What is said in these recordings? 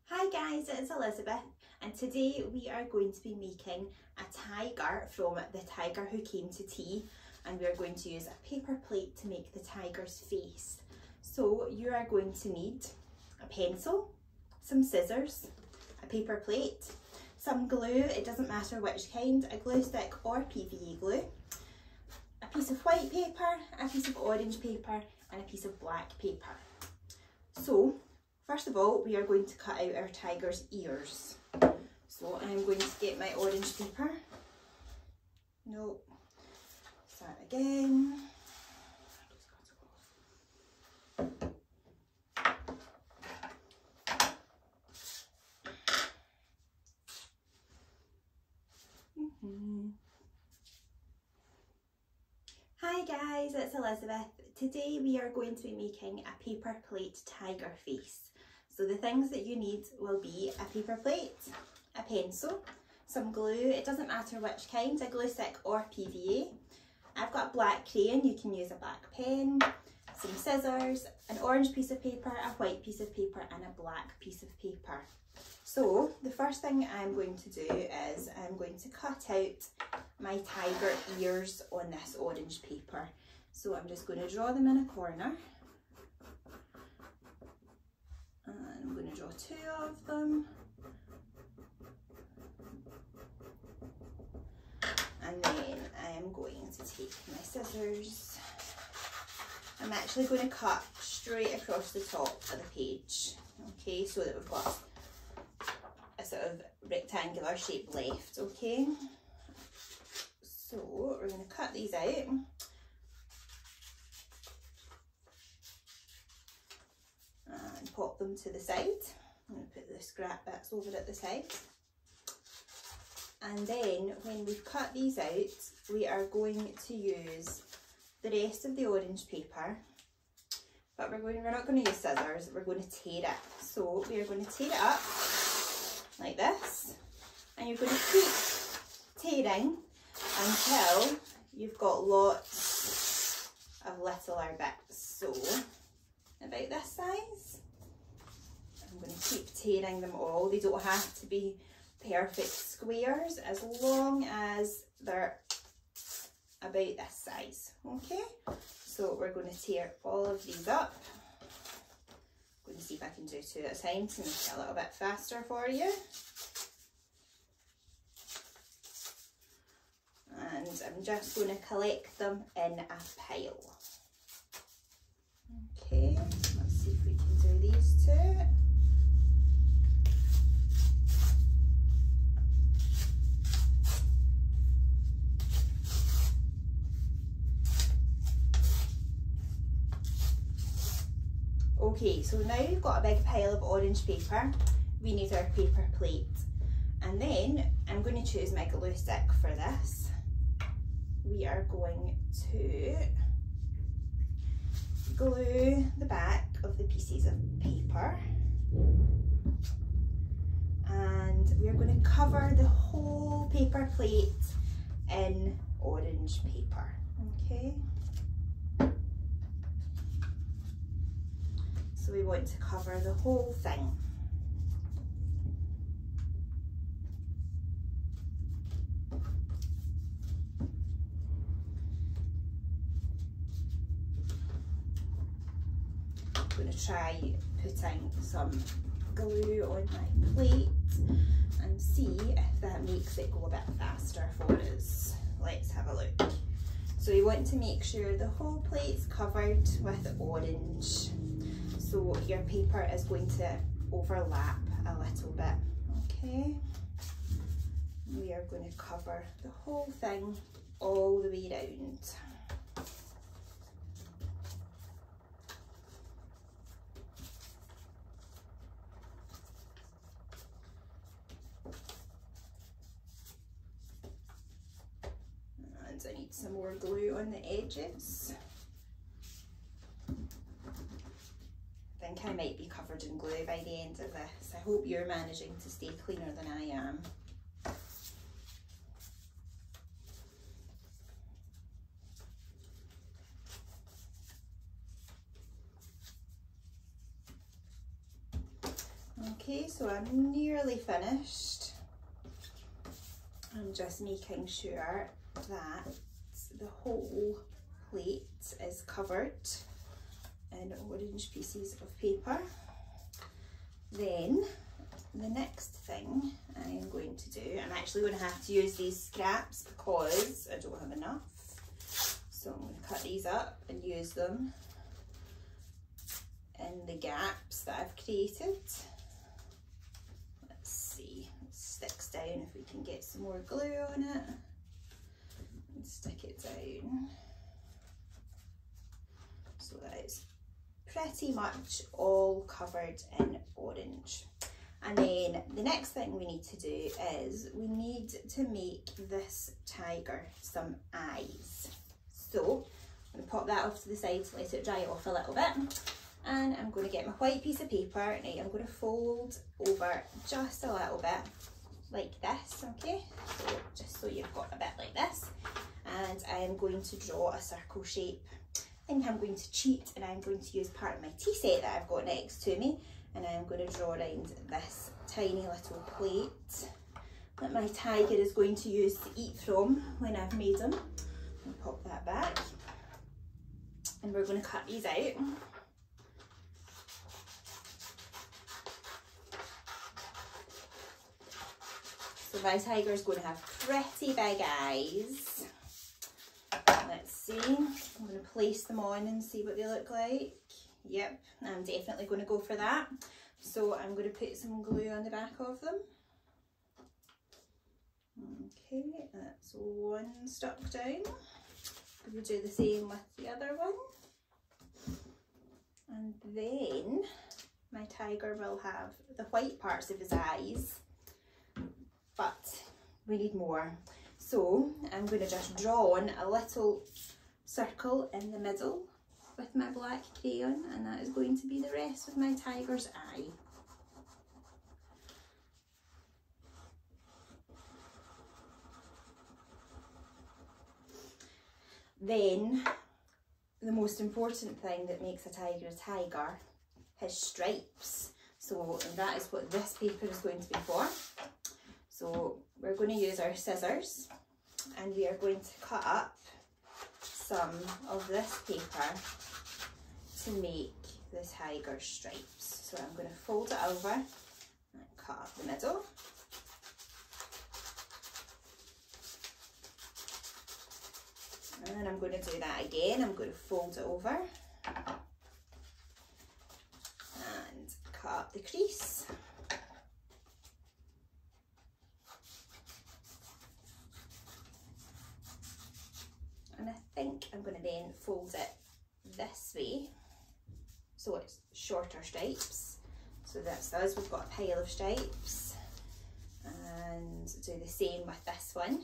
Hi guys, it's Elizabeth and today we are going to be making a tiger from the tiger who came to tea, and we are going to use a paper plate to make the tiger's face. So you are going to need a pencil, some scissors, a paper plate, some glue, it doesn't matter which kind, a glue stick or PVA glue, a piece of white paper, a piece of orange paper and a piece of black paper. So first of all, we are going to cut out our tiger's ears. So I'm going to get my orange paper. Nope. Start again. Hi guys, it's Elizabeth. Today we are going to be making a paper plate tiger face. So the things that you need will be a paper plate, a pencil, some glue, it doesn't matter which kind, a glue stick or PVA. I've got black crayon, you can use a black pen, some scissors, an orange piece of paper, a white piece of paper and a black piece of paper. So the first thing I'm going to do is I'm going to cut out my tiger ears on this orange paper. So I'm just going to draw them in a corner. And I'm going to draw two of them. And then I am going to take my scissors. I'm actually going to cut straight across the top of the page. Okay, so that we've got a sort of rectangular shape left, okay? So we're going to cut these out. And pop them to the side. I'm going to put the scrap bits over at the side. And then when we've cut these out, we are going to use the rest of the orange paper, but we're not going to use scissors, we're going to tear it. So we are going to tear it up like this, and you're going to keep tearing until you've got lots of littler bits. So about this size. I'm going to keep tearing them all. They don't have to be perfect squares as long as they're about this size. Okay, so we're going to tear all of these up. I'm going to see if I can do two at a time to make it a little bit faster for you. And I'm just going to collect them in a pile. Okay, let's see if we can do these two. Okay, so now we've got a big pile of orange paper, we need our paper plate. And then I'm going to choose my glue stick for this. We are going to glue the back of the pieces of paper, and we are going to cover the whole paper plate in orange paper. Okay, so we want to cover the whole thing. I'm going to try putting some glue on my plate and see if that makes it go a bit faster for us. Let's have a look. So you want to make sure the whole plate's covered with orange. So your paper is going to overlap a little bit, okay? We are going to cover the whole thing all the way round. And I need some more glue on the edges. I think I might be covered in glue by the end of this. I hope you're managing to stay cleaner than I am. Okay, so I'm nearly finished. I'm just making sure that the whole plate is covered in orange pieces of paper. Then the next thing I am going to do, I'm actually going to have to use these scraps because I don't have enough. So I'm going to cut these up and use them in the gaps that I've created. Let's see, it sticks down if we can get some more glue on it and stick it down so that it's pretty much all covered in orange. And then the next thing we need to do is we need to make this tiger some eyes. So I'm going to pop that off to the side to let it dry off a little bit. And I'm going to get my white piece of paper and I'm going to fold over just a little bit like this, okay? So just so you've got a bit like this. And I am going to draw a circle shape. I think I'm going to cheat and I'm going to use part of my tea set that I've got next to me, and I'm going to draw around this tiny little plate that my tiger is going to use to eat from when I've made him. I'll pop that back and we're going to cut these out. So my tiger is going to have pretty big eyes. Let's see, I'm going to place them on and see what they look like. Yep, I'm definitely going to go for that. So I'm going to put some glue on the back of them. Okay, that's one stuck down. We'll do the same with the other one. And then my tiger will have the white parts of his eyes, but we need more. So I'm going to just draw on a little circle in the middle with my black crayon, and that is going to be the rest of my tiger's eye. Then the most important thing that makes a tiger, his stripes. So that is what this paper is going to be for. So we're going to use our scissors and we are going to cut up some of this paper to make the tiger's stripes. So I'm going to fold it over and cut up the middle. And then I'm going to do that again. I'm going to fold it over and cut up the crease. And I think I'm going to then fold it this way so it's shorter stripes. So that's us, we've got a pile of stripes, and do the same with this one,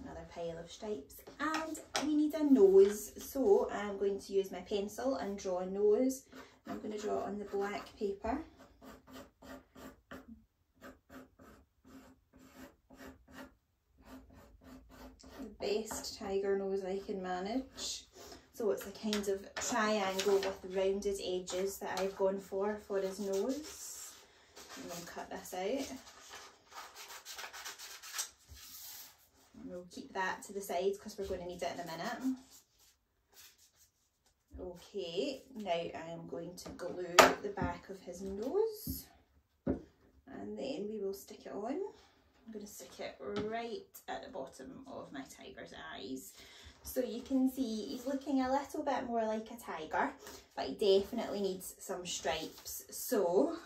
another pile of stripes, and we need a nose. So I'm going to use my pencil and draw a nose. I'm going to draw it on the black paper. The best tiger nose I can manage. So it's a kind of triangle with rounded edges that I've gone for his nose. I'm going to cut this out. And we'll keep that to the side because we're going to need it in a minute. Okay, now I'm going to glue the back of his nose and then we will stick it on. I'm going to stick it right at the bottom of my tiger's eyes. So you can see he's looking a little bit more like a tiger, but he definitely needs some stripes. So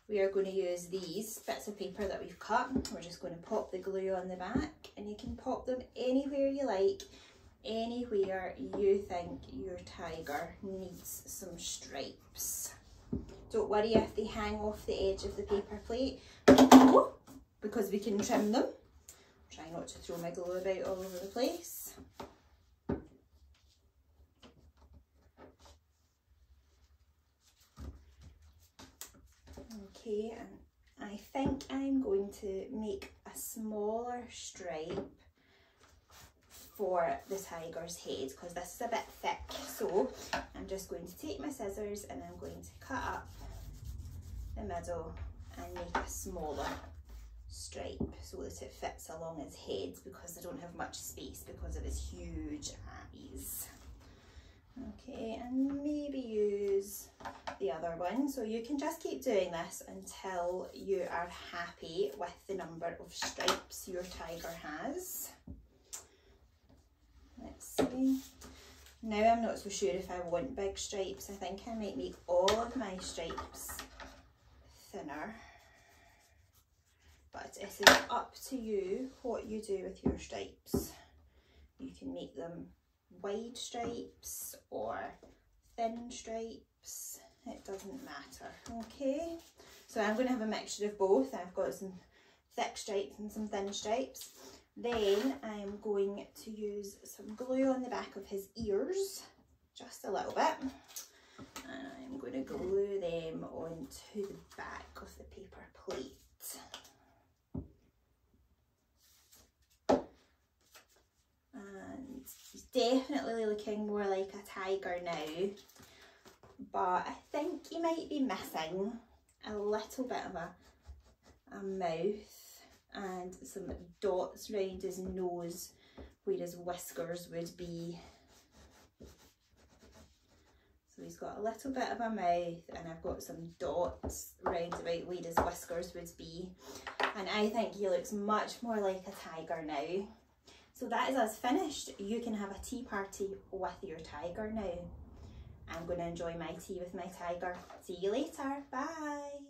we are going to use these bits of paper that we've cut. We're just going to pop the glue on the back, and you can pop them anywhere you like, anywhere you think your tiger needs some stripes. Don't worry if they hang off the edge of the paper plate, because we can trim them. Try not to throw my glue about all over the place. Okay, and I think I'm going to make a smaller stripe for the tiger's head because this is a bit thick. So I'm just going to take my scissors and I'm going to cut up the middle and make a smaller stripe so that it fits along his head, because I don't have much space because of his huge eyes. Okay, and maybe use the other one. So you can just keep doing this until you are happy with the number of stripes your tiger has. Let's see. Now I'm not so sure if I want big stripes. I think I might make all of my stripes thinner. But it is up to you what you do with your stripes. You can make them wide stripes or thin stripes, it doesn't matter. Okay, so I'm going to have a mixture of both. I've got some thick stripes and some thin stripes. Then I'm going to use some glue on the back of his ears, just a little bit, and I'm going to glue them onto the back of the paper plate. And he's definitely looking more like a tiger now, but I think he might be missing a little bit of a mouth and some dots around his nose where his whiskers would be. So he's got a little bit of a mouth, and I've got some dots round about where his whiskers would be, and I think he looks much more like a tiger now. So that is us finished. You can have a tea party with your tiger now. I'm going to enjoy my tea with my tiger. See you later. Bye.